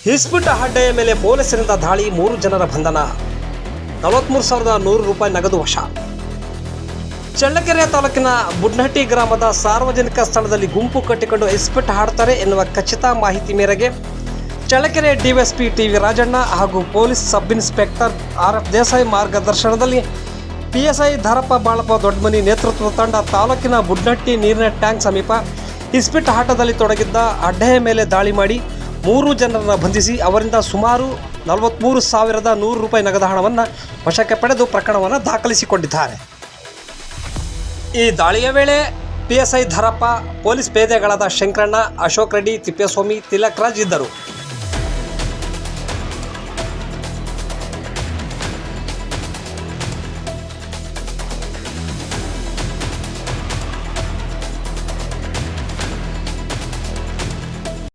ಹಿಸ್ಬುಟ್ ಅಡ್ಡೆಯ ಮೇಲೆ ಪೊಲೀಸರಿಂದ ದಾಳಿ, 3 ಜನರ ಬಂಧನ, 43,100 ರೂಪಾಯಿ ನಗದು ವಶ. ಚಳ್ಳಕೆರೆ ತಾಲೂಕಿನ ಬುಡ್ನಹಟ್ಟಿ ಗ್ರಾಮದ ಸಾರ್ವಜನಿಕ ಸ್ಥಳದಲ್ಲಿ ಗುಂಪು ಕಟ್ಟಿಕೊಂಡು ಇಸ್ಪಿಟ್ ಹಾಡ್ತಾರೆ ಎನ್ನುವ ಖಚಿತ ಮಾಹಿತಿ ಮೇರೆಗೆ ಚಳ್ಳಕೆರೆ ಡಿವೈಎಸ್ಪಿ ಟಿ.ವಿ. ರಾಜಣ್ಣ ಹಾಗೂ police sub inspector R F. Desai ಮಾರ್ಗದರ್ಶನದಲ್ಲಿ ಪಿಎಸ್ಐ ಧಾರಪ್ಪ ಬಾಳಪ್ಪ ದೊಡ್ಡಮನಿ ನೇತೃತ್ವದ ತಂಡ ತಾಲೂಕಿನ ಬುಡ್ನಹಟ್ಟಿ ನೀರಿನ ಟ್ಯಾಂಕ್ ಸಮೀಪ ಇಸ್ಪಿಟ್ ಆಟದಲ್ಲಿ ತೊಡಗಿದ್ದ ಅಡ್ಡೆಯ ಮೇಲೆ ದಾಳಿ ಮಾಡಿ 3 ಜನರನ್ನು ಬಂಧಿಸಿ ಅವರಿಂದ ಸುಮಾರು 43,100 ರೂಪಾಯಿ ನಗದು ಹಣವನ್ನು ವಶಕ್ಕೆ ಪಡೆದು ಪ್ರಕರಣವನ್ನು ದಾಖಲಿಸಿಕೊಂಡಿದ್ದಾರೆ. ಈ ದಾಳಿಯ ವೇಳೆ ಪಿಎಸ್ಐ ಧಾರಪ್ಪ, ಪೊಲೀಸ್ ಪೇದೆಗಳಾದ ಶಂಕರಣ್ಣ, ಅಶೋಕ್ ರೆಡ್ಡಿ, ತಿಪ್ಪೇಸ್ವಾಮಿ, ತಿಲಕ್ ರಾಜ್ ಇದ್ದರು.